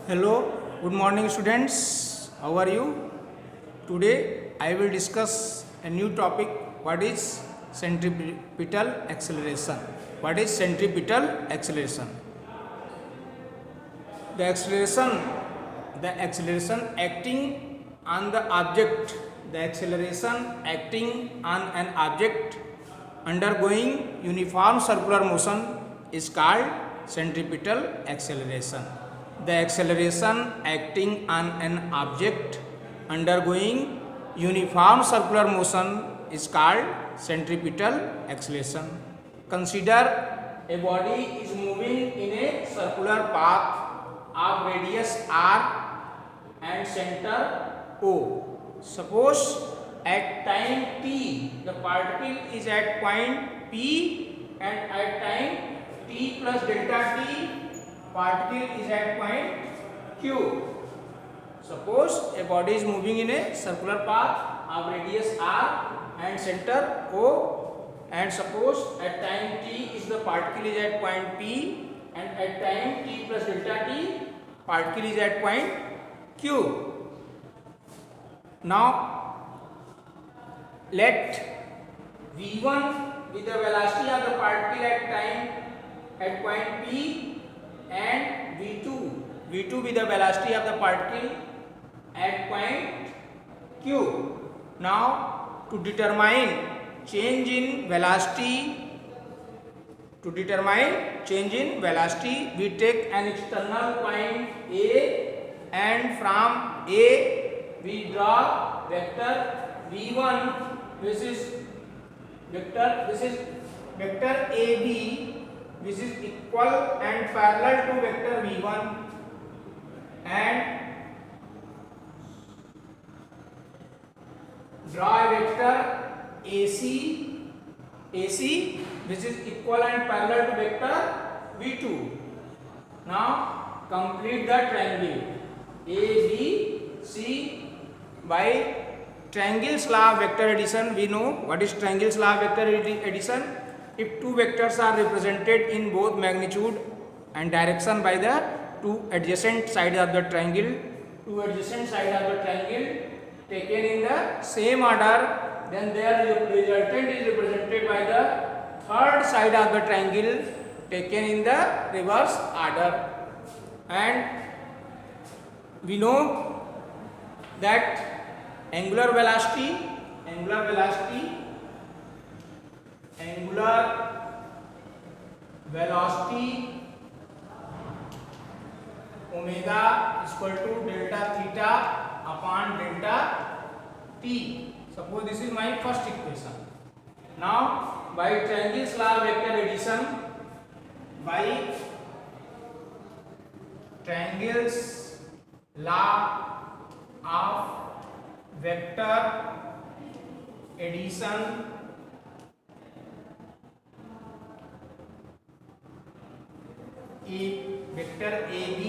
Hello, good morning students. How are you? Today I will discuss a new topic. What is centripetal acceleration? What is centripetal acceleration? The acceleration acting on the object, the acceleration acting on an object undergoing uniform circular motion is called centripetal acceleration. The acceleration acting on an object undergoing uniform circular motion is called centripetal acceleration. Consider a body is moving in a circular path of radius r and center O. Suppose at time t the particle is at point P and at time t plus delta t particle is at point Q. Suppose a body is moving in a circular path of radius r and center O, and suppose at time t is the particle is at point P and at time t plus delta t particle is at point Q. Now let v1 with the velocity of the particle at time at point P and v2 with the velocity of the particle at point Q. Now to determine change in velocity, we take an external point A, and from A we draw vector v1, this is vector AB, which is equal and parallel to vector v1, and draw a vector AC, which is equal and parallel to vector v2. Now complete the triangle ABC by triangle's law of vector addition. We know what is triangle's law of vector addition. If two vectors are represented in both magnitude and direction by the two adjacent sides of the triangle, taken in the same order, then their resultant is represented by the third side of the triangle taken in the reverse order. And we know that angular velocity omega is equal to delta theta upon delta t. Suppose this is my first equation. Now by triangle's law of vector addition, vector AB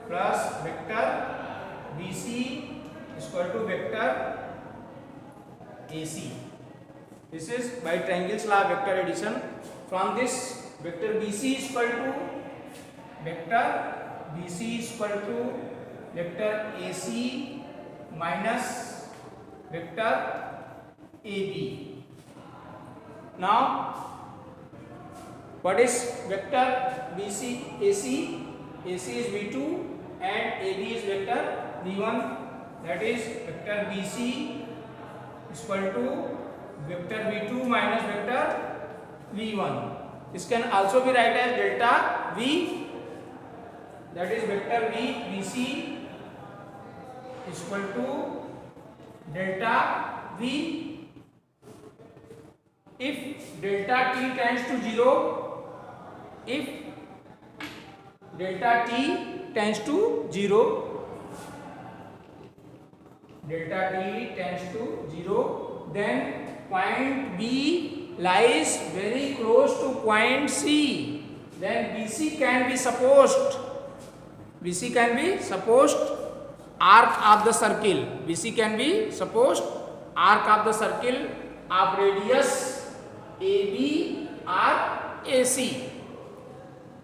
plus vector BC is equal to vector AC. This is by triangle's law of vector addition. From this, vector BC is equal to vector AC minus vector AB. Now what is vector BC? AC is V2 and AB is vector V1. That is vector BC is equal to vector V2 minus vector V1. This can also be written as delta V. That is vector BC is equal to delta V. If delta t tends to 0, then point B lies very close to point C. Then BC can be supposed arc of the circle of radius AB or AC.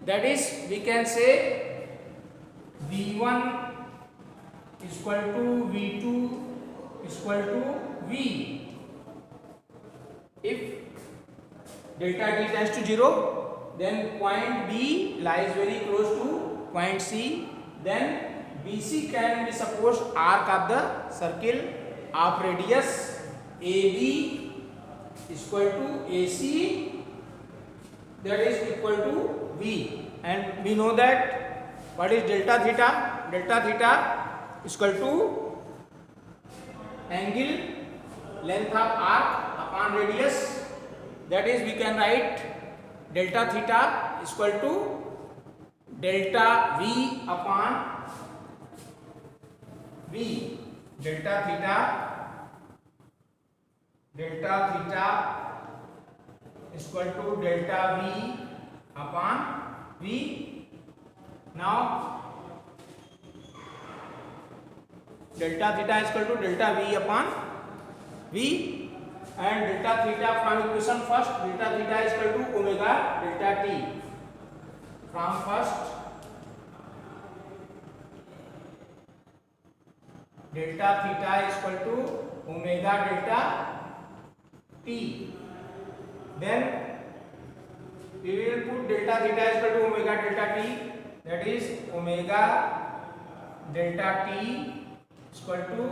That is, we can say V1 is equal to V2 is equal to V. If delta t tends to 0, then point B lies very close to point C. Then BC can be supposed arc of the circle of radius AB is equal to AC, that is equal to V. And we know that what is delta theta? Delta theta is equal to angle length of arc upon radius. That is, we can write delta theta is equal to delta V upon V. Delta theta is equal to delta V upon V. Now delta theta is equal to delta V upon V, and delta theta from equation first, delta theta is equal to omega delta t. From first, delta theta is equal to omega delta t. Then we will put delta theta is equal to omega delta t, that is omega delta t is equal to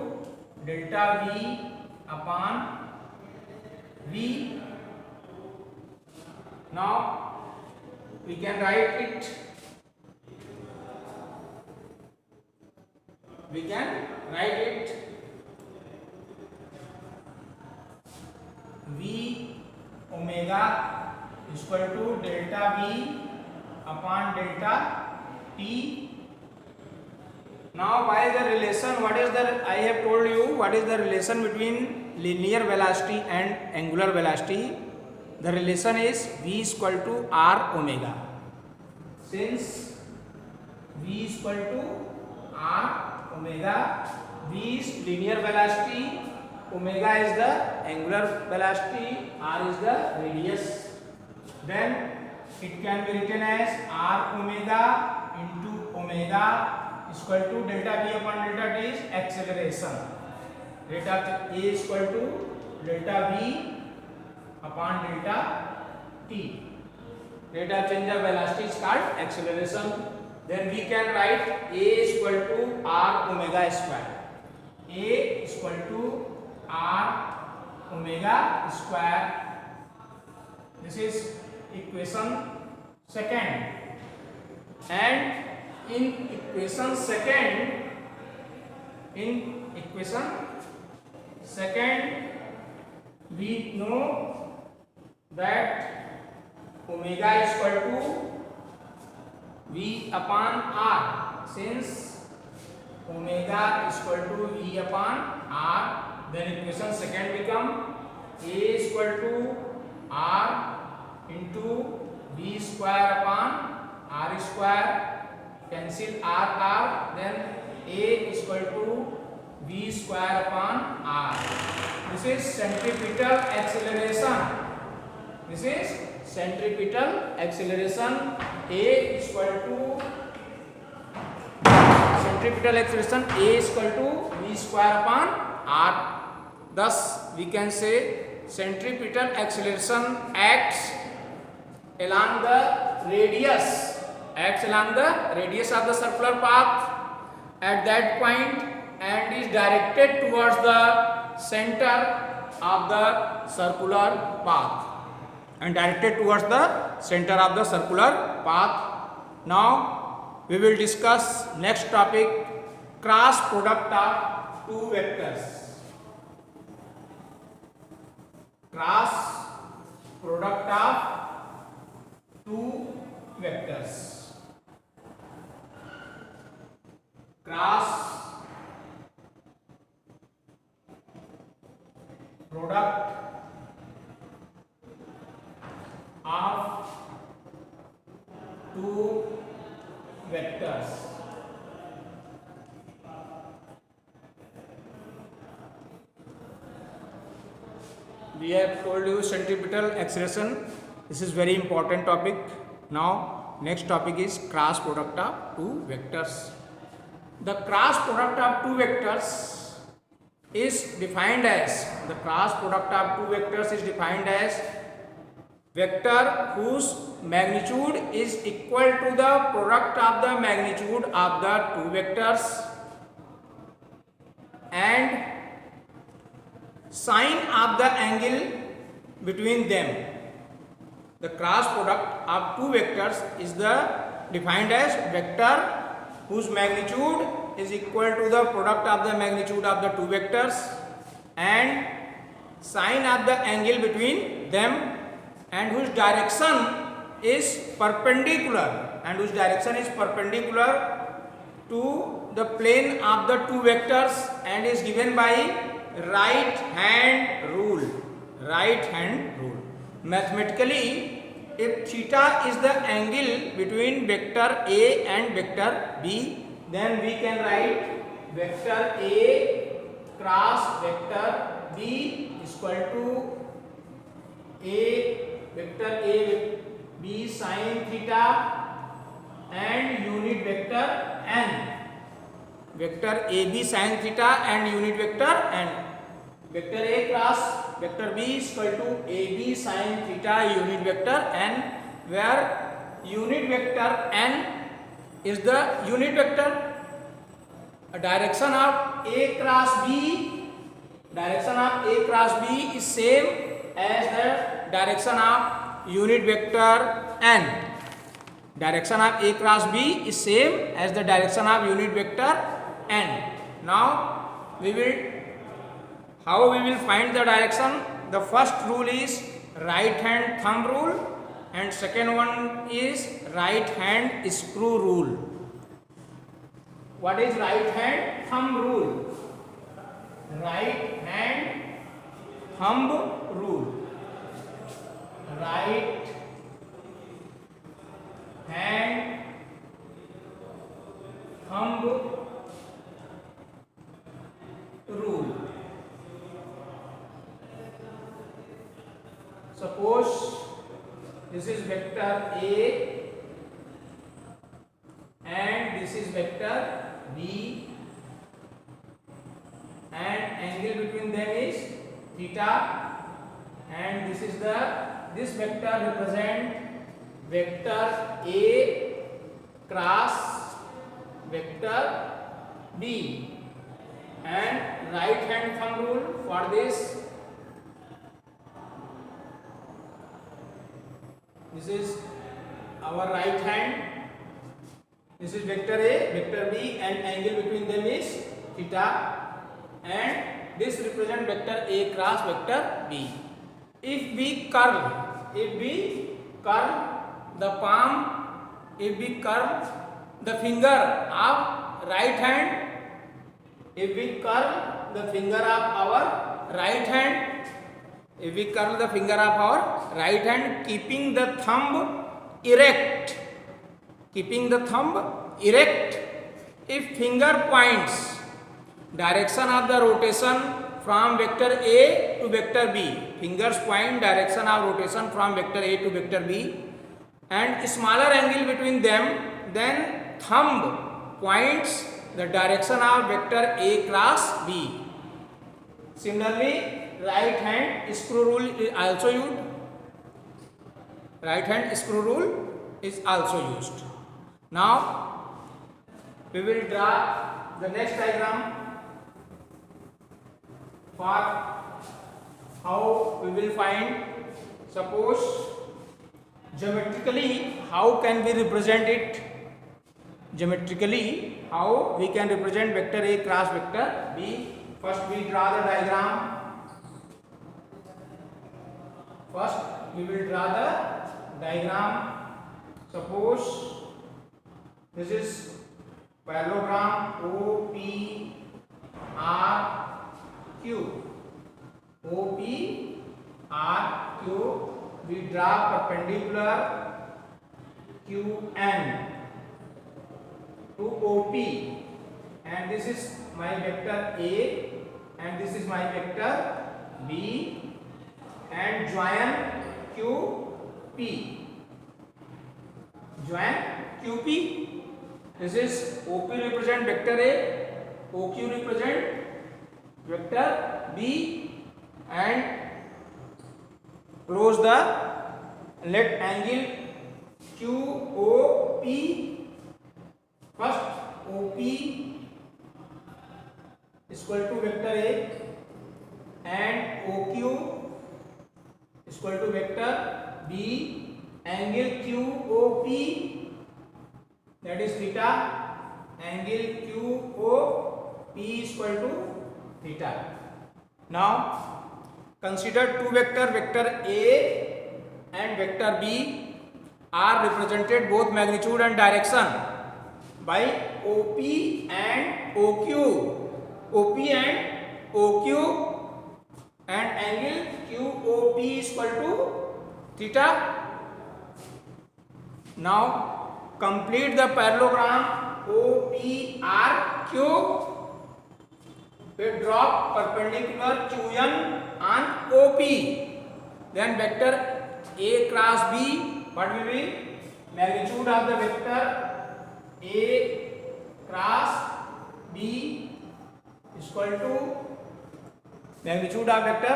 delta V upon V. Now we can write it. We can write it V omega is equal to delta V upon delta t. Now, by the relation, what is the, I have told you what is the relation between linear velocity and angular velocity. The relation is V is equal to R omega. Since V is equal to R omega, V is linear velocity, omega is the angular velocity, R is the radius. Then it can be written as R omega into omega is equal to delta V upon delta t is acceleration. Delta A is equal to delta V upon delta t. Rate of change of velocity is called acceleration. Then we can write A is equal to R omega square. A is equal to R omega square. This is equation second. And in equation second, we know that omega is equal to V upon R. Since omega is equal to V upon R, then equation second become A is equal to R into V square upon R square. Cancel R, then A is equal to V square upon R. This is centripetal acceleration. This is centripetal acceleration. A is equal to centripetal acceleration A is equal to V square upon R. Thus, we can say centripetal acceleration acts along the radius. Acts along the radius of the circular path at that point and is directed towards the center of the circular path. Now we will discuss next topic, cross product of two vectors. Cross product of two vectors. Cross product of two vectors. We have told you centripetal acceleration. This is very important topic. Now next topic is cross product of two vectors. the cross product of two vectors is defined as vector whose magnitude is equal to the product of the magnitude of the two vectors and sine of the angle between them. The cross product of two vectors is defined as vector whose magnitude is equal to the product of the magnitude of the two vectors and sine of the angle between them, and whose direction is perpendicular to the plane of the two vectors and is given by right hand rule. Mathematically, if theta is the angle between vector A and vector B, then we can write vector A cross vector B is equal to vector A B sin theta and unit vector n. Vector AB sin theta and unit vector n. Vector A cross vector B is equal to AB sin theta unit vector n, where unit vector n is the unit vector. A direction of A cross B is same as the direction of unit vector n. Direction of A cross B is same as the direction of unit vector n. Now how we will find the direction? The first rule is right hand thumb rule and second one is right hand screw rule. What is right hand thumb rule? Right hand thumb rule. Right hand thumb rule. Suppose this is vector A and this is vector B and angle between them is theta, and this vector represent vector A cross vector B, and right hand thumb rule for this is our right hand, this is vector A, vector B, and angle between them is theta, and this represent vector A cross vector B. If we curl the finger of right hand, keeping the thumb erect, if finger points direction of the rotation from vector A to vector B, fingers point direction of rotation from vector A to vector B, and smaller angle between them, then thumb points the direction of vector A cross B. Similarly, right hand screw rule is also used. Now we will draw the next diagram for how we will find. Suppose geometrically how can we represent it? How we can represent vector A cross vector B? First we draw the diagram. Suppose this is parallelogram OPRQ. We draw perpendicular QN to OP, and this is my vector A and this is my vector B, and join QP. This is OP represent vector A, OQ represent vector B, and close the let angle QOP. First OP is equal to vector A and OQ is equal to vector B. Angle QOP, that is theta. Angle QOP is equal to theta. Now consider two vector, vector A and vector B are represented both magnitude and direction by OP and OQ. OP and OQ and angle QOP is equal to theta. Now complete the parallelogram OPRQ. We drop perpendicular QN on OP. Then vector A cross B, what will be? Magnitude of the vector A cross B is equal to magnitude of vector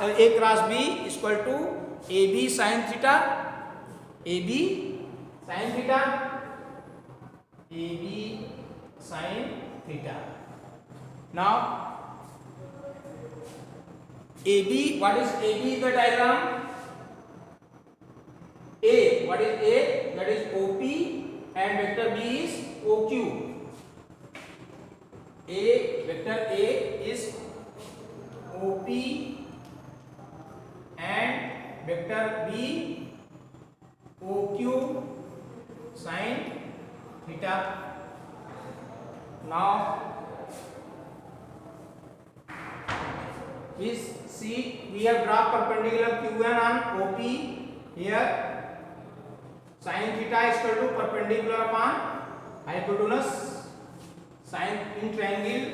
A cross B is equal to AB sin theta. AB sin theta. AB sin theta. Now AB, what is AB in the diagram? A, what is A? That is OP and vector B is OQ. Vector A is OP and vector B OQ sin theta. Now we see we have dropped perpendicular QN on OP here. Sin theta is equal to perpendicular upon hypotenuse. Sin in triangle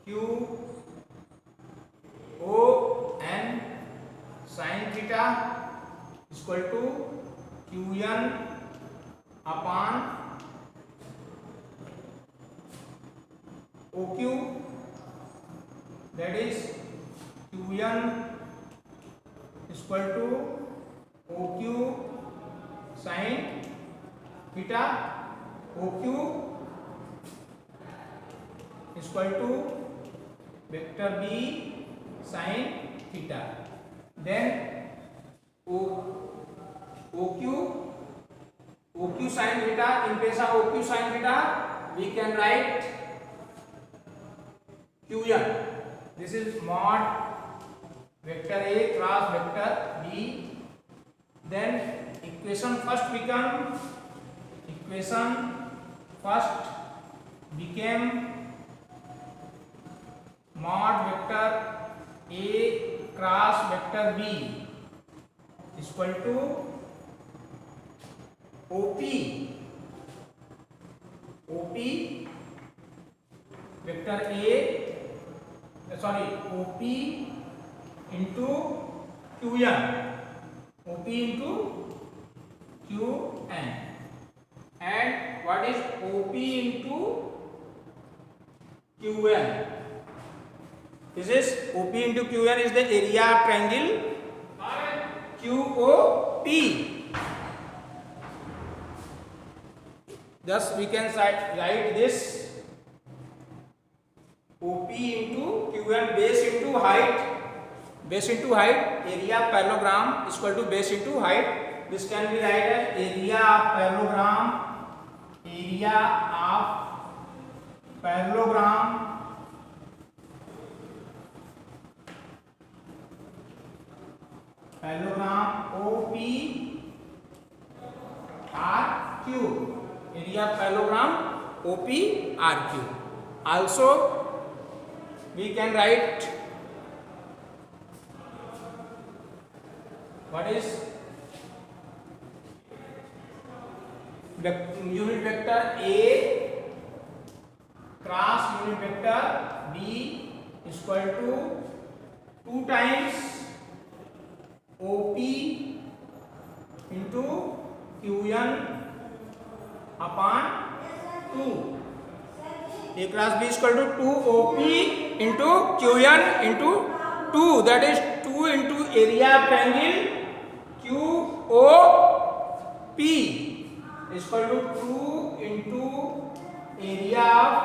Q O N sin theta is equal to QN upon OQ, that is QN is equal to OQ sin theta. OQ is equal to vector B sin theta. Then OQ sin theta, in place of OQ sin theta we can write QN. This is mod vector A cross vector B. Then equation first became mod vector A cross vector B is equal to OP vector OP into QN, OP into QN. And what is OP into QN? This is OP into QN is the area of triangle QOP. Thus we can write this OP into QN, base into height, area of parallelogram is equal to base into height. This can be written as area of parallelogram OP RQ, area of parallelogram OP RQ. Also we can write what is the unit vector A cross unit vector B is equal to 2 times OP into Qn upon 2. A cross B is equal to 2OP into Qn into 2, that is 2 into area of triangle QOP is equal to 2 into area of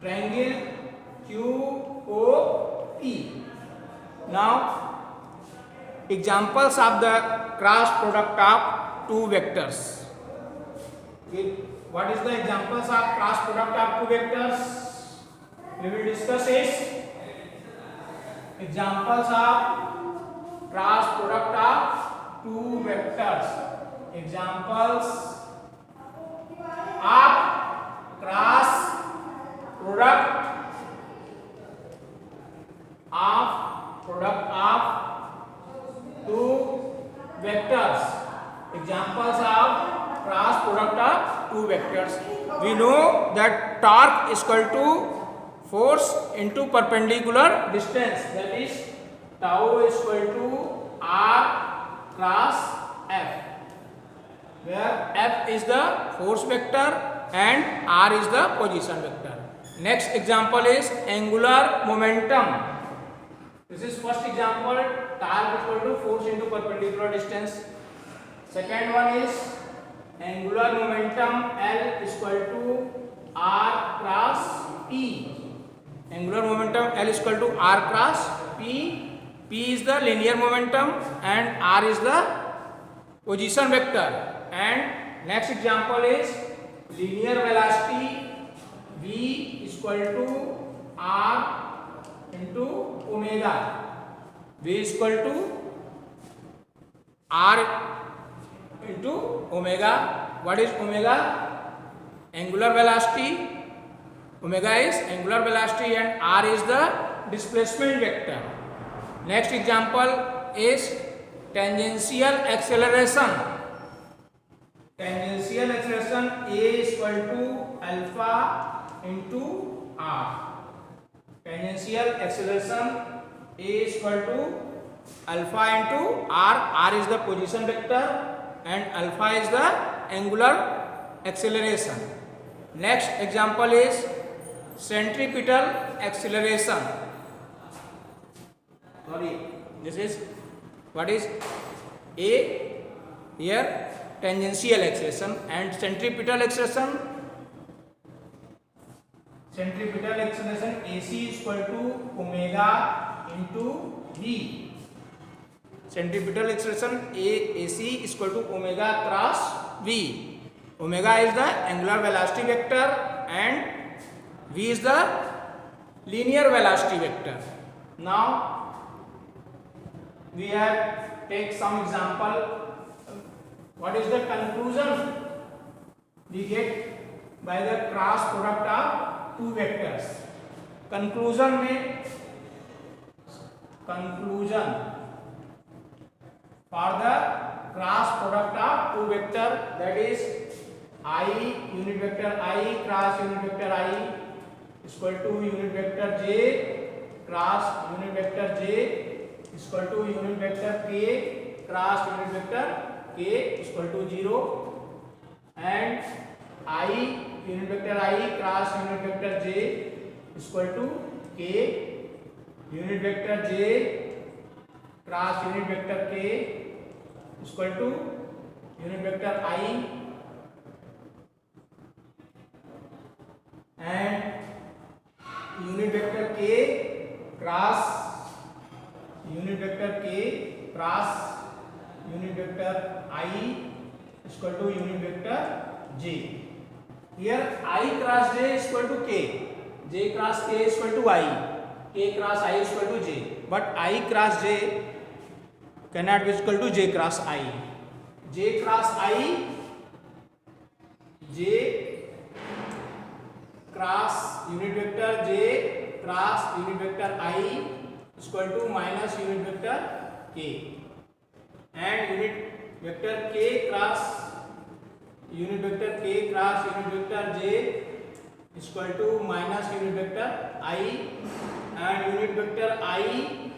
triangle QOP. Now examples of the cross product of two vectors. What is the examples of cross product of two vectors? We will discuss is examples of cross product of two vectors. Examples of cross product of two vectors. Examples of cross product of two vectors. We know that torque is equal to force into perpendicular distance, that is tau is equal to R cross F, where F is the force vector and R is the position vector. Next example is angular momentum. This is first example, torque is equal to force into perpendicular distance. Second one is angular momentum L is equal to R cross P. Angular momentum L is equal to R cross P. P is the linear momentum and R is the position vector. And next example is linear velocity V is equal to R into omega. V is equal to R into omega. What is omega? Angular velocity. Omega is angular velocity and R is the displacement vector. Next example is tangential acceleration. Tangential acceleration A is equal to alpha into R. Tangential acceleration A is equal to alpha into R. R is the position vector and alpha is the angular acceleration. Next example is centripetal acceleration. Sorry, this is what is A here, tangential acceleration, and centripetal acceleration. Centripetal acceleration AC is equal to omega into V. Centripetal acceleration AC is equal to omega cross V. Omega is the angular velocity vector and V is the linear velocity vector. Now we have take some example. What is the conclusion we get by the cross product of two vectors? Conclusion for the cross product of two vector, that is I unit vector I cross unit vector I is equal to unit vector j cross unit vector j is equal to unit vector k cross unit vector k is equal to 0, and I unit vector I cross unit vector j is equal to k unit vector j cross unit vector k is equal to unit vector I, and unit vector k cross unit vector k cross unit vector I is equal to unit vector j. Here I cross j is equal to k, j cross k is equal to I, k cross I is equal to j, but I cross j cannot be equal to j cross I. J cross I, j cross unit vector j cross unit vector I is equal to minus unit vector k, and unit vector k cross unit vector k cross unit vector j is equal to minus unit vector I, and unit vector I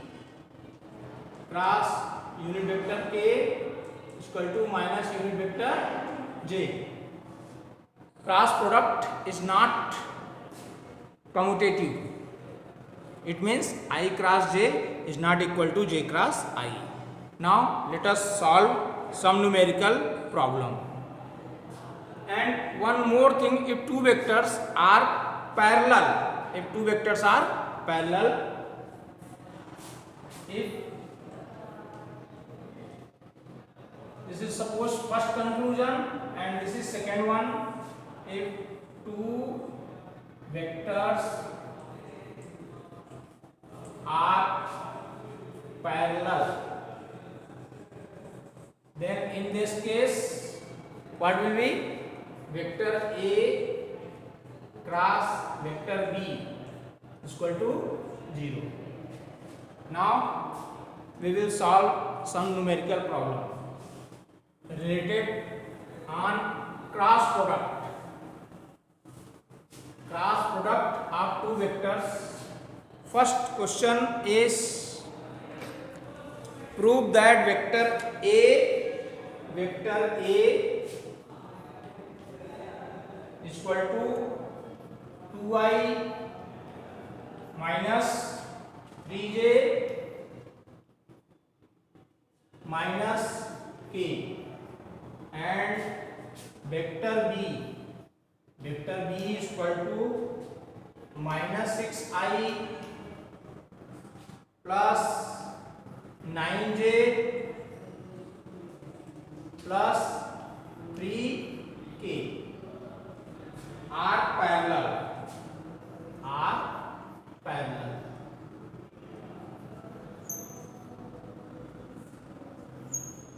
cross unit vector k equal to minus unit vector j. Cross product is not commutative. It means I cross j is not equal to j cross I. Now let us solve some numerical problem. And one more thing, if two vectors are parallel, if this is suppose first conclusion and this is second one, if two vectors are parallel, then in this case what will be? Vector A cross vector B is equal to 0. Now we will solve some numerical problem related on cross product of two vectors. First question is, prove that vector A is equal to 2i minus 3j minus k, and vector B is equal to minus 6i plus 9j plus 3k are parallel.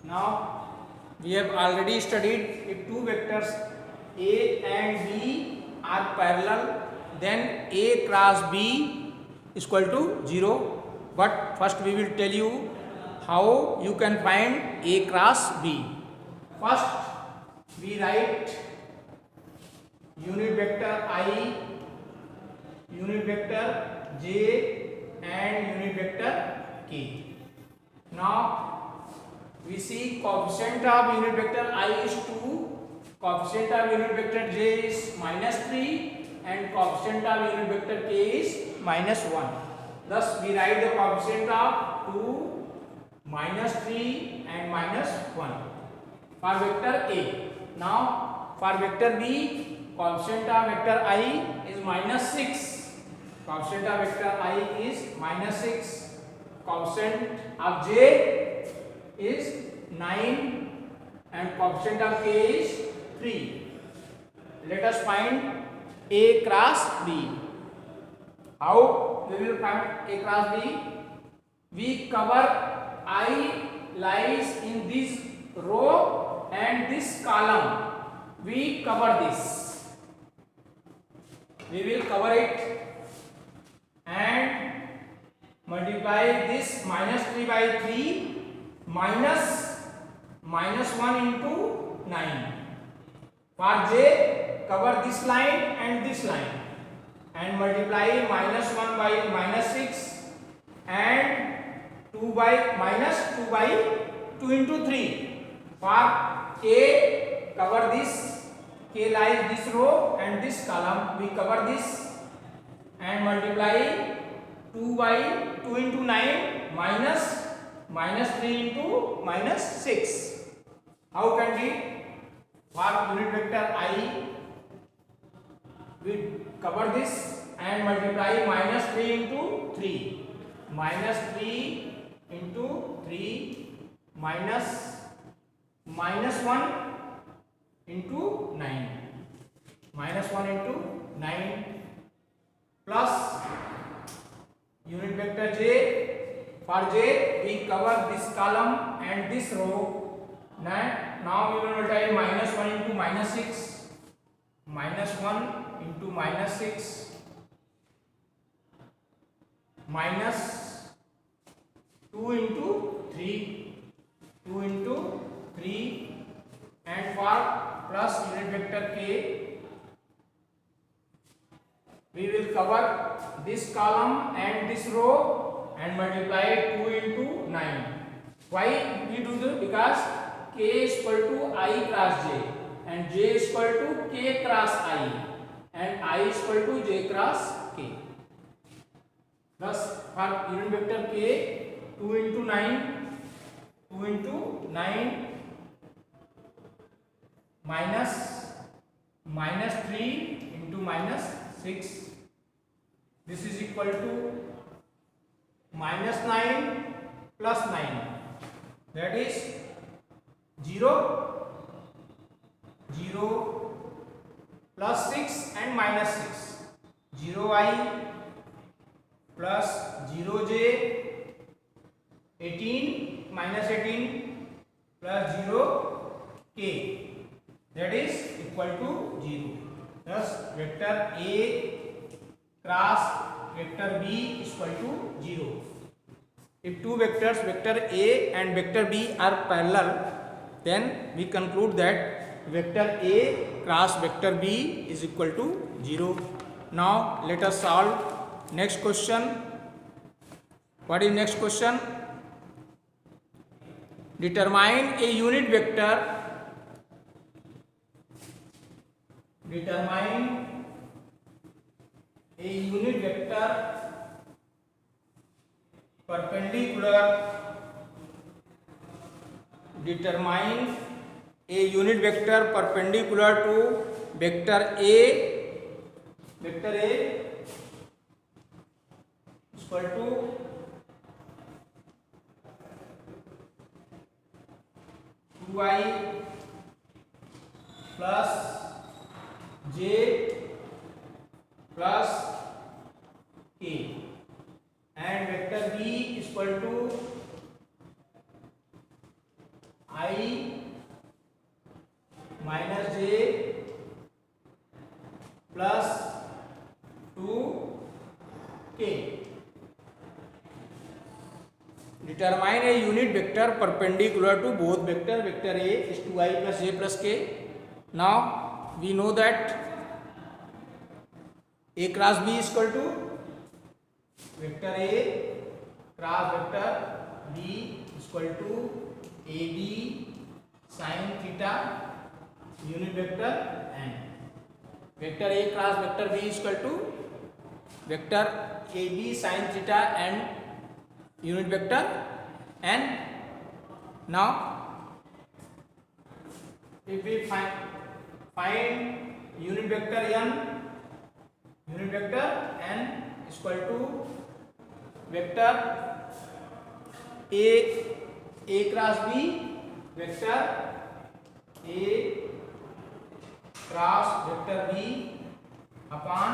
Now we have already studied, if two vectors A and B are parallel, then A cross B is equal to 0. But first we will tell you how you can find A cross B. First we write unit vector I, unit vector j and unit vector k. Now we see coefficient of unit vector I is 2, coefficient of unit vector j is minus 3, and coefficient of unit vector k is minus 1. Thus we write the coefficient of 2, minus 3 and minus 1 for vector A. Now for vector B, coefficient of vector I is minus 6, coefficient of vector I is minus 6, coefficient of j is 9, and coefficient of k is 3. Let us find A cross B. How we will find A cross B? We cover I lies in this row and this column. We cover this. We will cover it and multiply this minus 3 by 3 minus 1 into 9. For j, cover this line and this line and multiply minus 1 by minus 6 and 2 by minus 2 by 2 into 3. For k, cover this, k lies this row and this column. We cover this and multiply 2 by 2 into 9 minus 3 into minus 6. How can we? For unit vector I, we cover this and multiply minus 3 into 3. Minus 3 into 3 minus 1 into 9. Minus 1 into 9 plus unit vector j. For j, we cover this column and this row. Now we will multiply minus 1 into minus 6. Minus 1 into minus 6 minus 2 into 3. 2 into 3, and for plus unit vector k, we will cover this column and this row and multiply 2 into 9. Why we do this? Because k is equal to I cross j and j is equal to k cross I and I is equal to j cross k. Thus for unit vector k, 2 into 9 minus 3 into minus 6. This is equal to minus 9 plus 9. That is 0 plus 6 and minus 6. 0i plus 0j 18 minus 18 plus 0k, that is equal to 0. Thus vector A cross vector B is equal to 0. If two vectors, vector A and vector B, are parallel, then we conclude that vector A cross vector B is equal to 0. Now let us solve next question. What is next question? Determine a unit vector. Determine a unit vector perpendicular. Determine a unit vector perpendicular to vector A. Vector A is equal to I plus j plus k and vector B is equal to I minus j plus 2k. Determine a unit vector perpendicular to both vector. Vector A is 2i plus j plus k. Now we know that A cross B is equal to vector A cross vector B is equal to AB sin theta unit vector n. Vector A cross vector B is equal to vector AB sin theta and unit vector n. Now if we find unit vector n, unit vector n is equal to vector A cross B, vector A cross vector B upon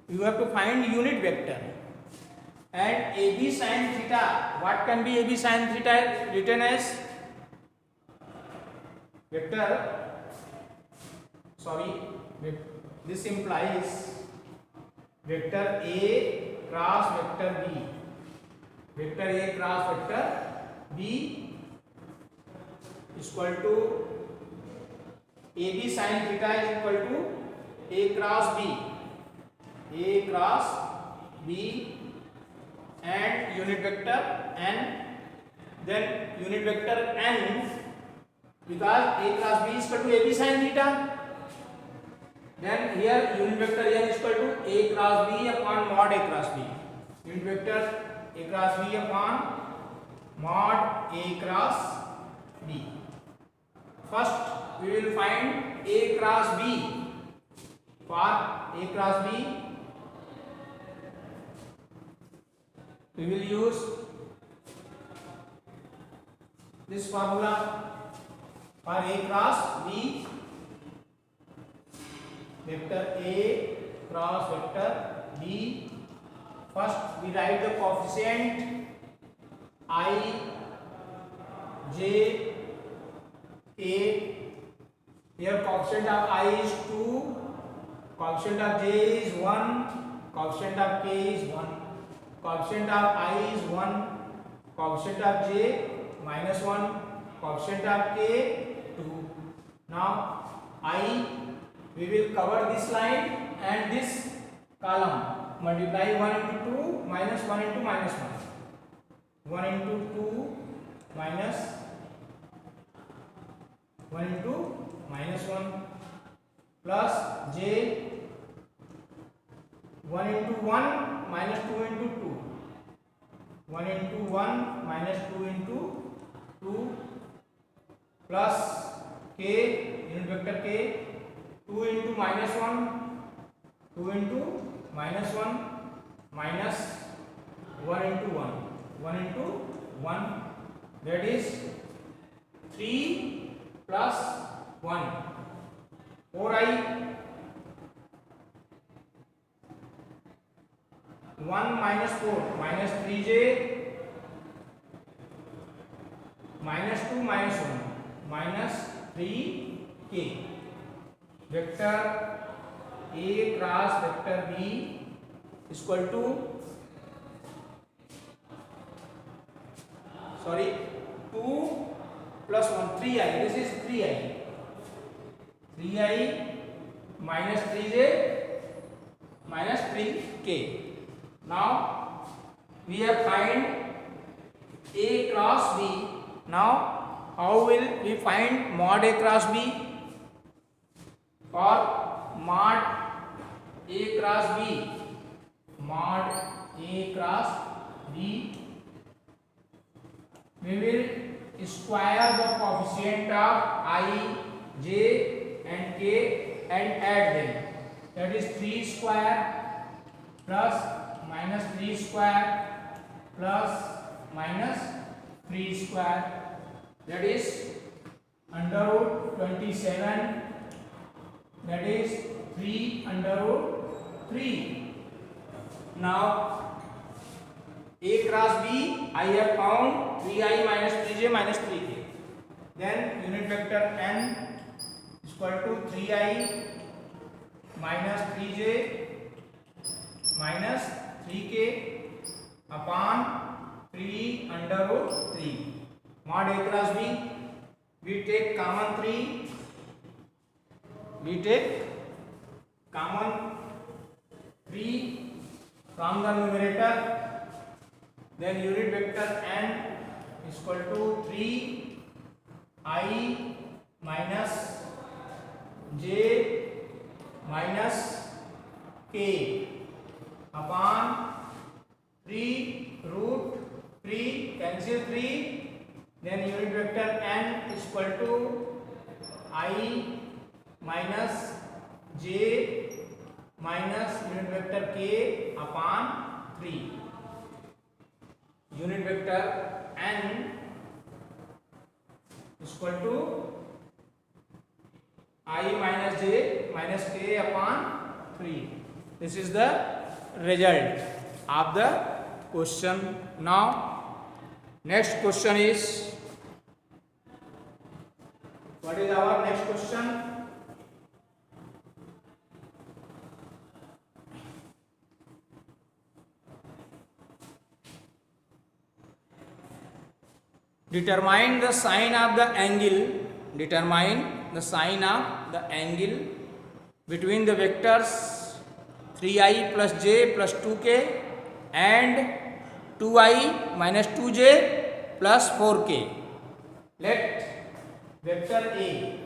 you have to find unit vector and AB sin theta. What can be AB sin theta written as? Vector, sorry, this implies vector A cross vector B. Vector A cross vector B is equal to AB sin theta is equal to A cross B. A cross B and unit vector n, then unit vector n, because A cross B is equal to AB sin theta, then here unit vector n is equal to A cross B upon mod A cross B. Unit vector A cross B upon mod A cross B. First we will find A cross B. For A cross B we will use this formula. For A cross B, vector A cross vector B, first we write the coefficient I, J, K. Here coefficient of I is 2, coefficient of J is 1, coefficient of K is 1. Coefficient of I is 1, coefficient of J minus 1, coefficient of K 2. Now I, we will cover this line and this column. Multiply 1 into 2 minus 1 into minus 1, 1 into 2 minus 1 into minus 1 plus j 1 into 1 minus 2 into 2, 1 into 1 minus 2 into 2 plus k unit vector k 2 into minus 1, 2 into minus 1 minus 1 into 1, 1 into 1, that is 3 plus 1, 4i 1 minus 4 minus 3j minus 2 minus 1 minus 3k. Vector A cross vector B is equal to 2 plus 1 3i. This is 3i. 3i minus 3j minus 3k. Now we have find A cross B. Now how will we find mod A cross B? For mod A cross B, mod A cross B, we will square the coefficient of I, j and k and add them. That is 3 square plus minus 3 square plus minus 3 square, that is under root 27, that is 3 under root 3. Now A cross B I have found 3i minus 3j minus 3k. Then unit vector n is equal to 3i minus 3j minus 3k upon 3 under root 3. Mod A cross B, we take common 3, we take common 3 from the numerator, then unit vector n is equal to 3i minus j minus k upon 3 root 3, cancel 3, then unit vector n is equal to I minus j minus unit vector k upon 3. Unit vector n is equal to I minus j minus k upon 3. This is the result of the question. Now next question is, what is our next question? Determine the sine of the angle. Determine the sine of the angle between the vectors 3i plus j plus 2k and 2i minus 2j plus 4k. Let vector A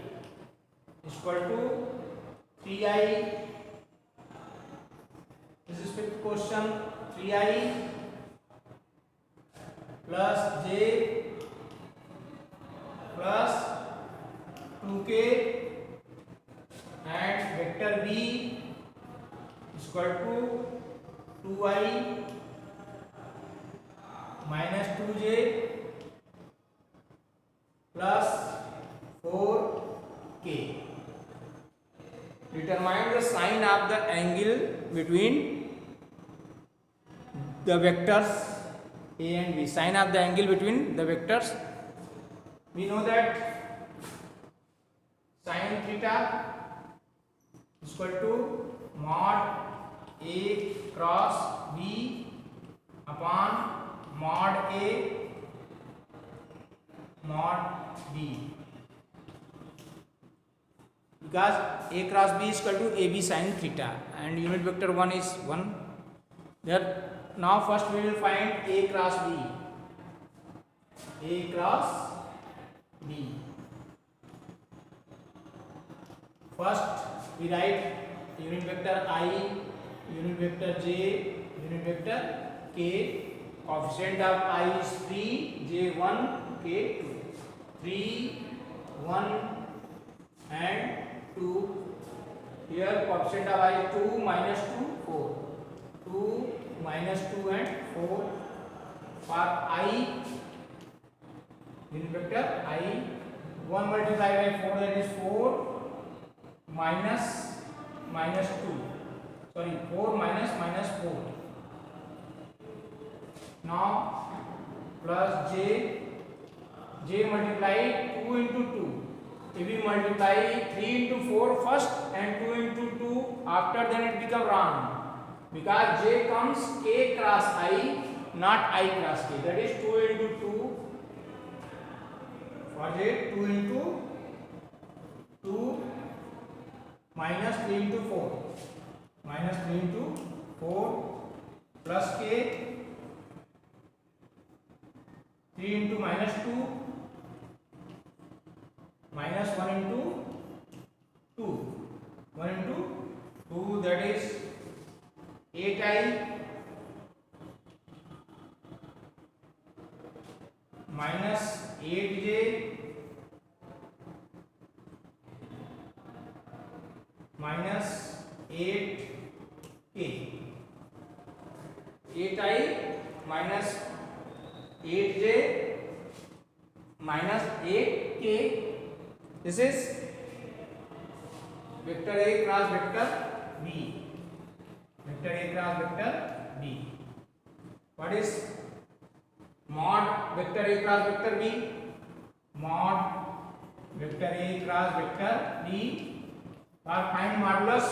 is equal to 3i, this is fifth question, 3i plus j plus 2k and vector B is equal to 2i minus 2j plus 4k. Determine the sine of the angle between the vectors A and B. Sine of the angle between the vectors. We know that sine theta is equal to mod A cross B upon mod A mod B, because A cross B is equal to AB sin theta and unit vector 1 is 1. There Now first we will find A cross B. A cross B. First we write unit vector I, unit vector j, unit vector k. Coefficient of I is 3, j 1, k 2. 3, 1 and 2. Here coefficient of I is 2, minus 2, 4. 2, minus 2 and 4. For I, unit vector I, 1 multiplied by 4, that is 4 minus 2. Sorry, 4 minus 4. Now plus j multiply 2 into 2. If we multiply 3 into 4 first and 2 into 2 after, then it becomes wrong, because j comes k cross I, not I cross k. That is 2 into 2. For j, 2 into 2 minus 3 into 4. Minus 3 into 4 plus k, 3 into minus 2 minus 1 into 2. 1 into 2, that is 8i minus 8j minus 8k. 8i minus 8j minus 8k. This is vector A cross vector B. Vector A cross vector B. What is mod vector A cross vector B? Mod vector A cross vector B. For find modulus,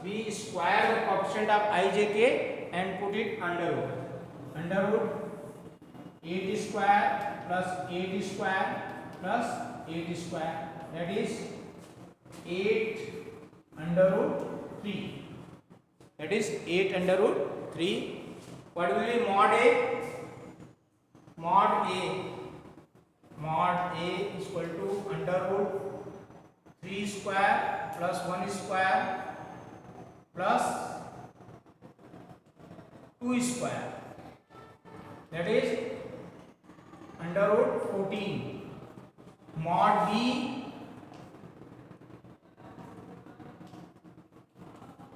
we square the coefficient of ijk and put it under root. Under root 8 square plus 8 square plus 8 square, that is 8 under root 3. That is 8 under root 3. What will be mod A? Mod A. Mod A is equal to under root 3 square plus 1 square plus 2 square. That is under root 14. Mod B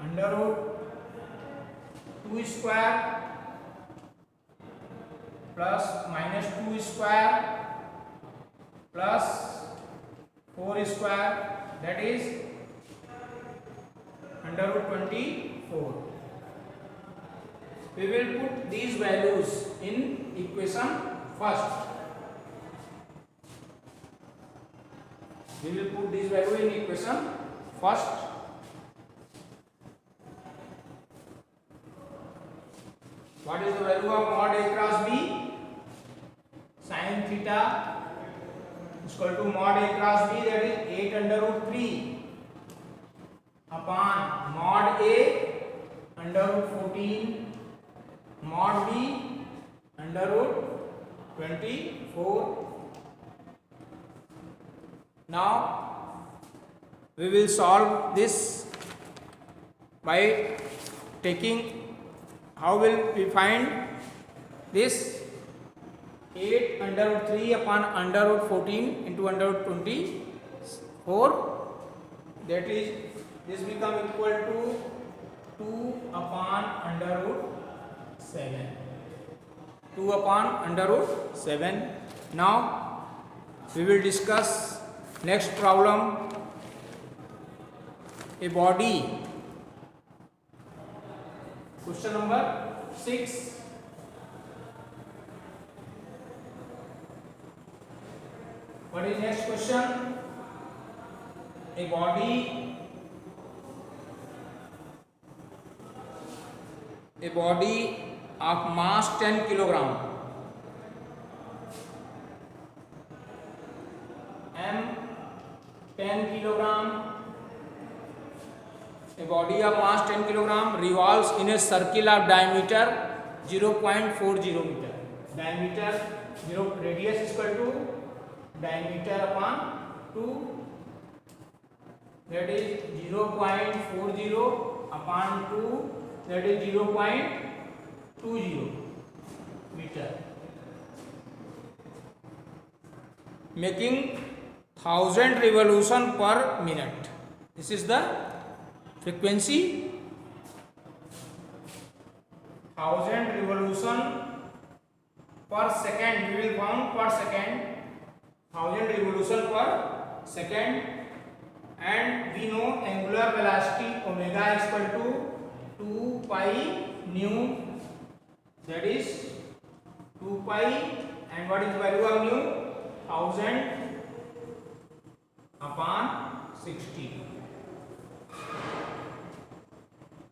under root 2 square plus minus 2 square plus 4 square, that is under root 24. We will put these values in equation first. We will put these values in equation first. What is the value of mod A cross B? Sin theta is equal to mod A cross B, that is 8 under root 3 upon mod A under root 14 mod B under root 24. Now we will solve this by taking, how will we find this? 8 under root 3 upon under root 14 into under root 24, that is, this become equal to 2 upon under root 7. 2 upon under root 7. Now we will discuss next problem. A body. Question number 6. What is next question? A body of mass 10 kilogram, m 10 kilogram, a body of mass 10 kilogram revolves in a circle of diameter 0.40 meter. Diameter 0, radius is equal to diameter upon 2, that is 0.40 upon 2, that is 0.20 meter, making 1000 revolution per minute. This is the frequency. 1000 revolution per second, we will count per second, 1000 revolution per second, and we know angular velocity omega is equal to 2 pi nu, that is 2 pi, and what is the value of nu? 1000 upon 60.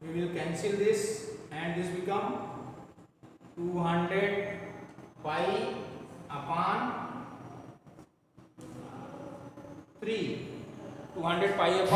We will cancel this and this become 200 pi upon 3. 200 pi upon